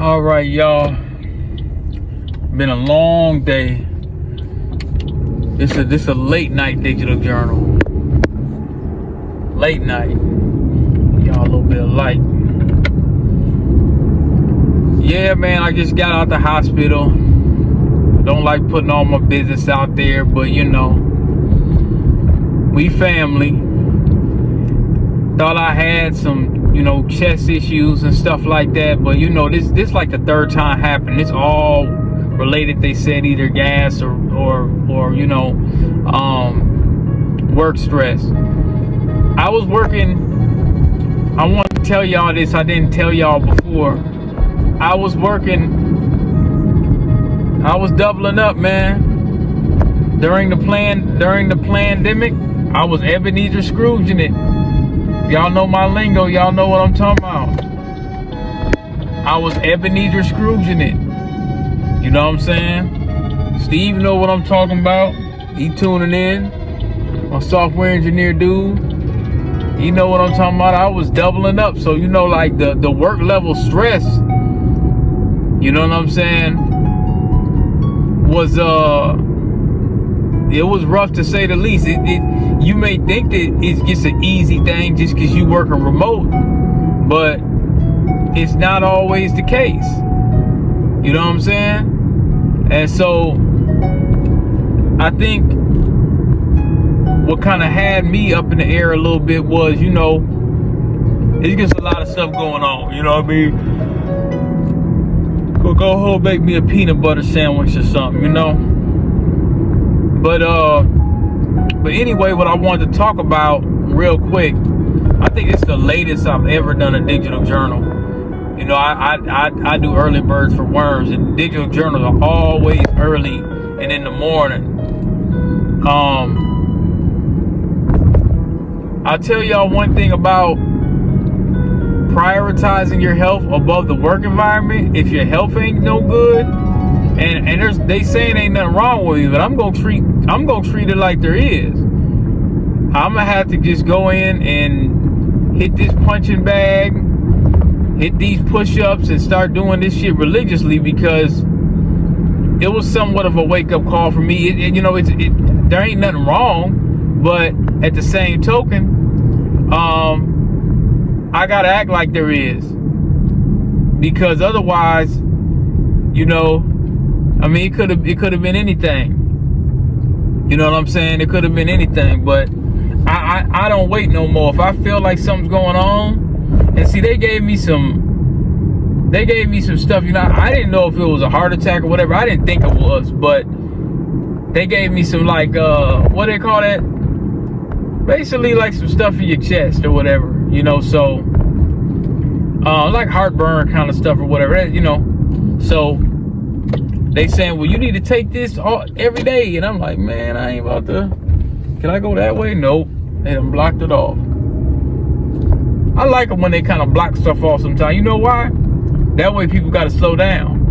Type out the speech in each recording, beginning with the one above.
All right, y'all. Been a long day. This a late night digital journal. Late night. Y'all a little bit of light. Yeah, man, I just got out the hospital. Don't like putting all my business out there, but you know, we family. Thought I had some, chest issues and stuff like that, but this like the third time happened. It's all related, they said, either gas or work stress. I was working, I want to tell y'all this, I didn't tell y'all before. I was doubling up, man. During the pandemic, I was Ebenezer Scrooging it. Y'all know my lingo, y'all know what I'm talking about. I was Ebenezer Scrooging it. You know what I'm saying? Steve know what I'm talking about. He tuning in. My software engineer dude. He know what I'm talking about. I was doubling up. So like the work level stress, you know what I'm saying, was it was rough to say the least. You may think that it's just an easy thing just because you working remote, but it's not always the case. You know what I'm saying? And so I think what kind of had me up in the air a little bit was, it's just a lot of stuff going on. You know what I mean? Go home, make me a peanut butter sandwich or something, But anyway, what I wanted to talk about real quick, I think it's the latest I've ever done a digital journal. I do early birds for worms, and digital journals are always early and in the morning. I'll tell y'all one thing about prioritizing your health above the work environment. If your health ain't no good, and they saying ain't nothing wrong with you, but I'm gonna treat it like there is. I'm gonna have to just go in and hit this punching bag, hit these push-ups, and start doing this shit religiously, because it was somewhat of a wake-up call for me. There ain't nothing wrong, but at the same token, I gotta act like there is, because otherwise, it could have been anything. You know what I'm saying? It could have been anything, but I don't wait no more. If I feel like something's going on, and see, they gave me some stuff. I didn't know if it was a heart attack or whatever. I didn't think it was, but they gave me some, like, what do they call that? Basically like some stuff in your chest or whatever, so like heartburn kind of stuff or whatever, so they saying, well, you need to take this every day, and I'm like, man, I ain't about to. Can I go that way? Nope. They done blocked it off. I like them when they kind of block stuff off sometimes. You know why? That way people got to slow down.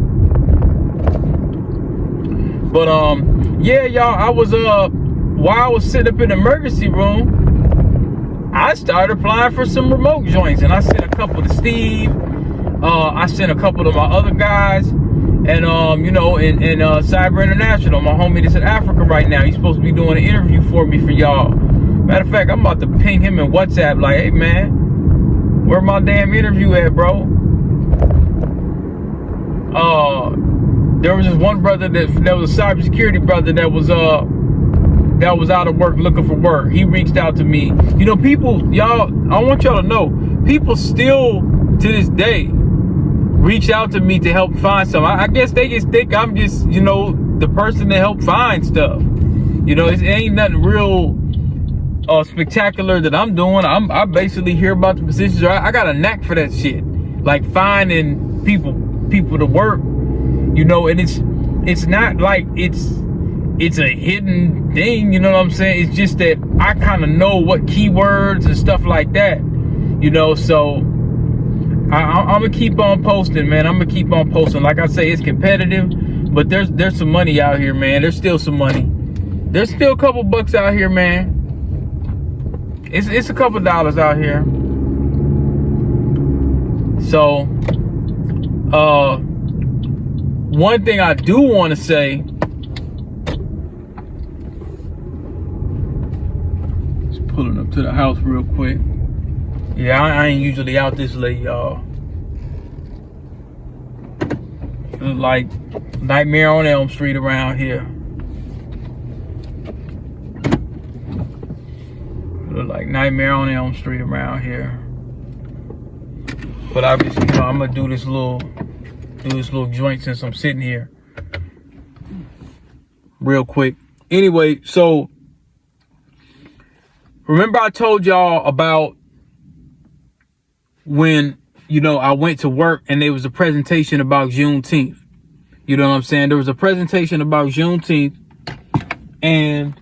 But yeah, y'all, I was while I was sitting up in the emergency room, I started applying for some remote joints, and I sent a couple to Steve. I sent a couple to my other guys, and in Cyber International, my homie that's in Africa right now. He's supposed to be doing an interview for me for y'all. Matter of fact, I'm about to ping him in WhatsApp like, hey man, where my damn interview at, bro? There was this one brother that was a cybersecurity brother that was out of work looking for work. He reached out to me. People, y'all, I want y'all to know, people still to this day reach out to me to help find something. I guess they just think I'm just, the person to help find stuff. It ain't nothing real spectacular that I'm doing. I basically hear about the positions. I got a knack for that shit, like finding people to work. And it's not like it's a hidden thing, you know what I'm saying? It's just that I kind of know what keywords and stuff like that, so I'm gonna keep on posting, man. I'm gonna keep on posting. Like I say, it's competitive, but there's some money out here, man. There's still some money. There's still a couple bucks out here, man. It's a couple dollars out here. So One thing I do want to say, just pulling up to the house real quick. Yeah, I ain't usually out this late, y'all. It look like Nightmare on Elm Street around here. It look like Nightmare on Elm Street around here. But obviously, you know, I'm gonna do this little joint since I'm sitting here real quick. Anyway, so remember I told y'all about when, you know, I went to work and there was a presentation about Juneteenth. You know what I'm saying? There was a presentation about Juneteenth, and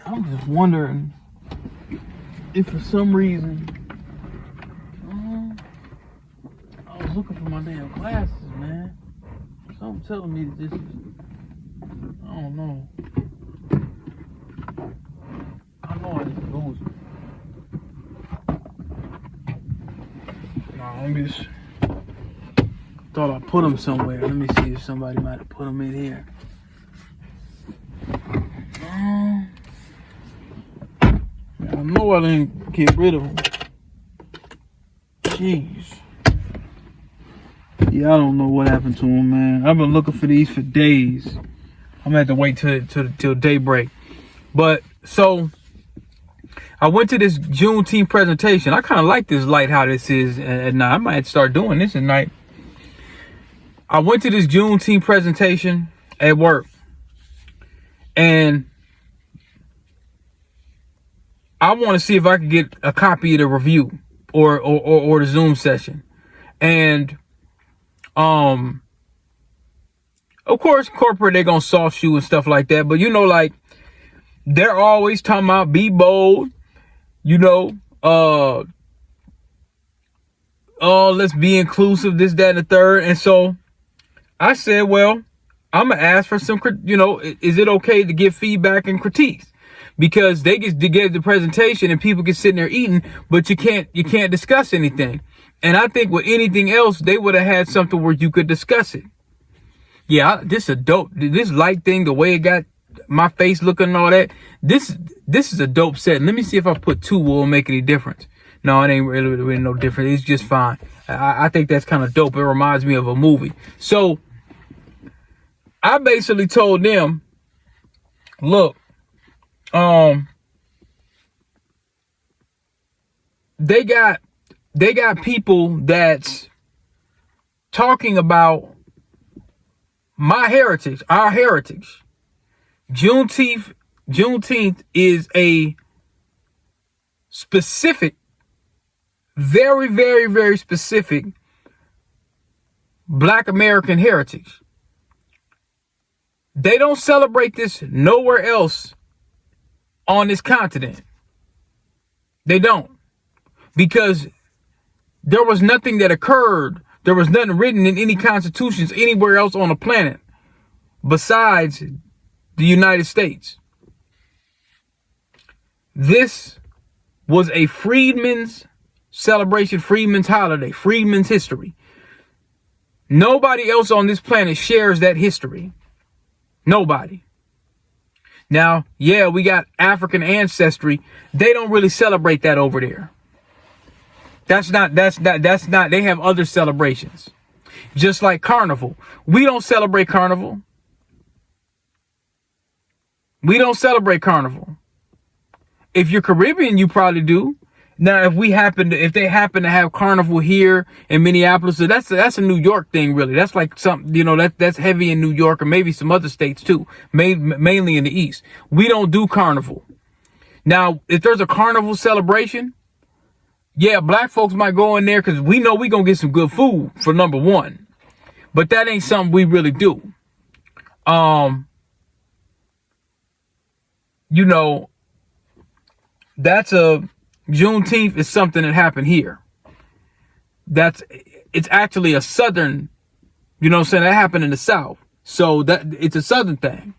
I'm just wondering if for some reason I was looking for my damn glasses, man. Something telling me that this is, I don't know. I know I need to lose them. Nah, let me just, thought I put them somewhere. Let me see if somebody might have put them in here. I know I didn't get rid of them. Jeez. Yeah, I don't know what happened to them, man. I've been looking for these for days. I'm gonna have to wait till daybreak. But so I went to this Juneteenth presentation. I kind of like this light, how this is at night. I might start doing this at night. I went to this Juneteenth presentation at work, and I want to see if I can get a copy of the review or the Zoom session. And of course, corporate, they're gonna soft shoe and stuff like that. But you know, like, they're always talking about be bold, you know, let's be inclusive, this, that, and the third. And so I said, well, I'm gonna ask for some, you know, is it okay to give feedback and critiques? Because they get to give the presentation and people can sit there eating, but you can't discuss anything. And I think with anything else, they would have had something where you could discuss it. Yeah, this light thing, the way it got my face looking and all that, this is a dope set. Let me see if I put two will make any difference. No, it ain't really no different. It's just fine. I think that's kind of dope. It reminds me of a movie. So I basically told them, look, they got people that's talking about my heritage, our heritage. Juneteenth is a specific, very, very, very specific Black American heritage. They don't celebrate this nowhere else on this continent. They don't. Because there was nothing that occurred. There was nothing written in any constitutions anywhere else on the planet besides the United States. This was a freedmen's celebration, freedmen's holiday, freedmen's history. Nobody else on this planet shares that history. Nobody. Now, yeah, we got African ancestry. They don't really celebrate that over there. That's not, they have other celebrations. Just like Carnival. We don't celebrate Carnival. We don't celebrate Carnival. If you're Caribbean, you probably do. Now, if they happen to have Carnival here in Minneapolis, so that's a New York thing, really. That's like something, you know, that's heavy in New York or maybe some other states too, mainly in the East. We don't do Carnival. Now, if there's a Carnival celebration, yeah, Black folks might go in there because we know we're going to get some good food for number one. But that ain't something we really do. You know, Juneteenth is something that happened here. It's actually a Southern, you know what I'm saying? That happened in the South. So it's a Southern thing.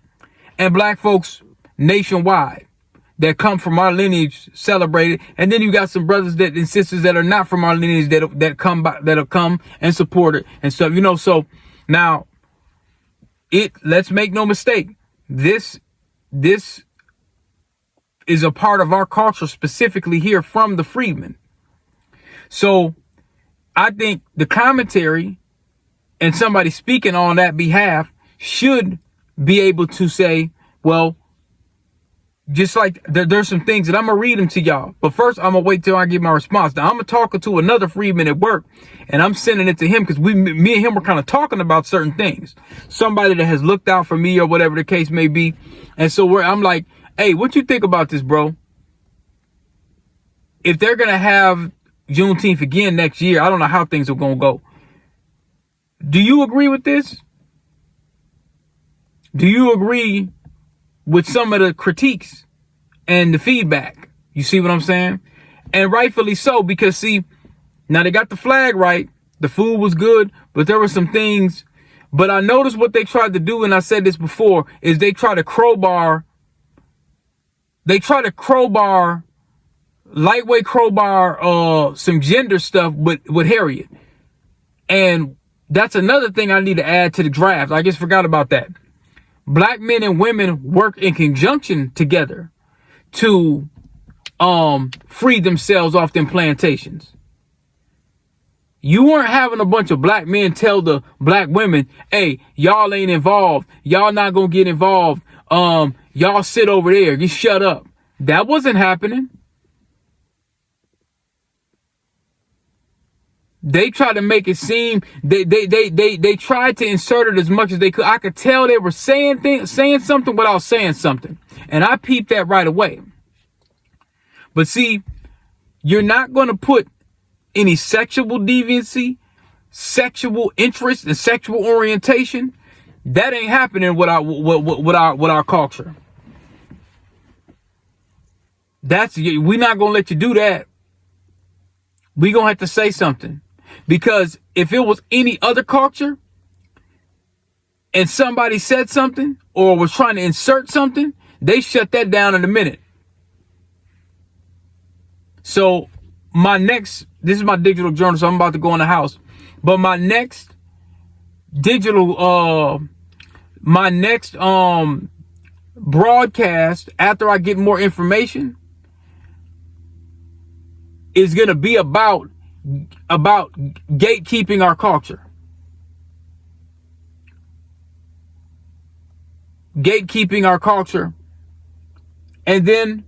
And Black folks nationwide, that come from our lineage celebrate it, and then you got some brothers that and sisters that are not from our lineage that come by, that'll come and support it and stuff. So now let's make no mistake, this is a part of our culture, specifically here from the freedmen. So I think the commentary and somebody speaking on that behalf should be able to say, well, just like there's some things that I'm going to read them to y'all. But first, I'm going to wait till I get my response. Now, I'm going to talk to another freedman at work, and I'm sending it to him because me and him were kind of talking about certain things. Somebody that has looked out for me or whatever the case may be. And so I'm like, hey, what you think about this, bro? If they're going to have Juneteenth again next year, I don't know how things are going to go. Do you agree with this? Do you agree with some of the critiques and the feedback? You see what I'm saying? And rightfully so, because see, now they got the flag right. The food was good, but there were some things. But I noticed what they tried to do, and I said this before, is they try to crowbar, lightweight crowbar some gender stuff with Harriet. And that's another thing I need to add to the draft. I just forgot about that. Black men and women work in conjunction together to free themselves off them plantations. You weren't having a bunch of black men tell the black women, hey, y'all ain't involved. Y'all not going to get involved. Y'all sit over there. You shut up. That wasn't happening. They tried to make it seem they tried to insert it as much as they could. I could tell they were saying something without saying something. And I peeped that right away. But see, you're not going to put any sexual deviancy, sexual interest, and sexual orientation. That ain't happening with our culture. We're not going to let you do that. We're going to have to say something. Because if it was any other culture and somebody said something or was trying to insert something, they shut that down in a minute. So this is my digital journal, so I'm about to go in the house. But my next broadcast after I get more information is going to be about gatekeeping our culture. Gatekeeping our culture. And then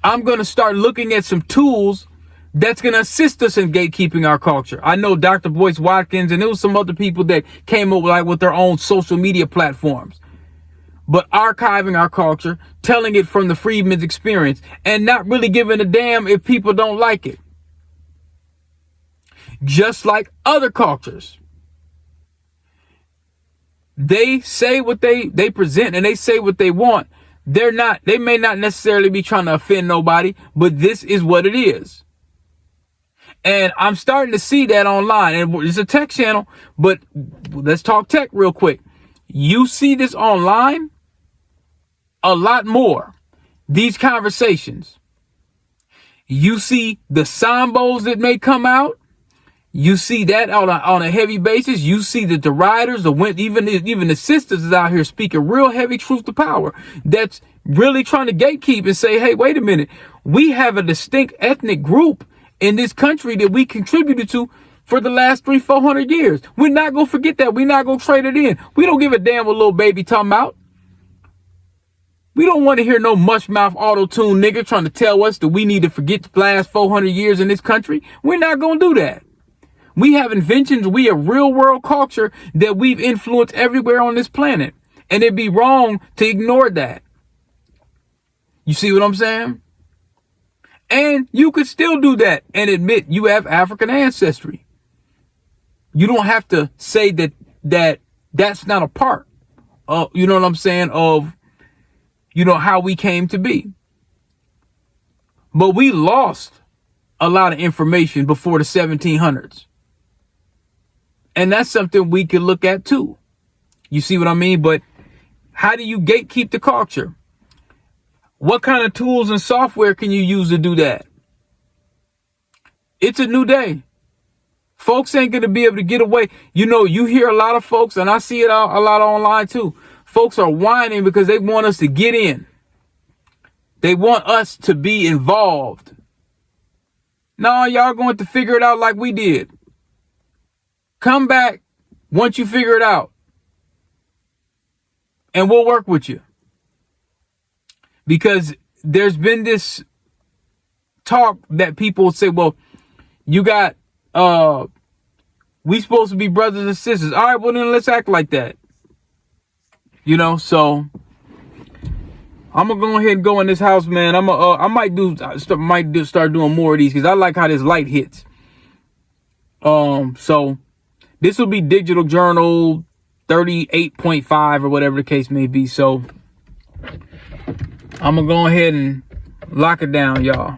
I'm going to start looking at some tools that's going to assist us in gatekeeping our culture. I know Dr. Boyce Watkins and there was some other people that came up with their own social media platforms. But archiving our culture, telling it from the freedmen's experience, and not really giving a damn if people don't like it. Just like other cultures. They say what they present and they say what they want. They may not necessarily be trying to offend nobody, but this is what it is. And I'm starting to see that online. And it's a tech channel, but let's talk tech real quick. You see this online a lot more. These conversations. You see the sambos that may come out. You see that on a heavy basis. You see that the riders, even the sisters is out here speaking real heavy truth to power. That's really trying to gatekeep and say, hey, wait a minute. We have a distinct ethnic group in this country that we contributed to for the last 300-400 years. We're not going to forget that. We're not going to trade it in. We don't give a damn what little baby talking about. We don't want to hear no mushmouth auto-tune nigga trying to tell us that we need to forget the last 400 years in this country. We're not going to do that. We have inventions. We have real world culture that we've influenced everywhere on this planet. And it'd be wrong to ignore that. You see what I'm saying? And you could still do that and admit you have African ancestry. You don't have to say that's not a part of, you know what I'm saying, of, how we came to be. But we lost a lot of information before the 1700s. And that's something we could look at too. You see what I mean? But how do you gatekeep the culture? What kind of tools and software can you use to do that? It's a new day. Folks ain't going to be able to get away. You know, you hear a lot of folks, and I see it a lot online too. Folks are whining because they want us to get in. They want us to be involved. No, y'all going to figure it out like we did. Come back once you figure it out, and we'll work with you. Because there's been this talk that people say, well, you got, we supposed to be brothers and sisters. All right, well then let's act like that. You know, so I'm gonna go ahead and go in this house, man. I might start doing more of these because I like how this light hits. So this will be Digital Journal 38.5 or whatever the case may be. So I'm gonna go ahead and lock it down, y'all.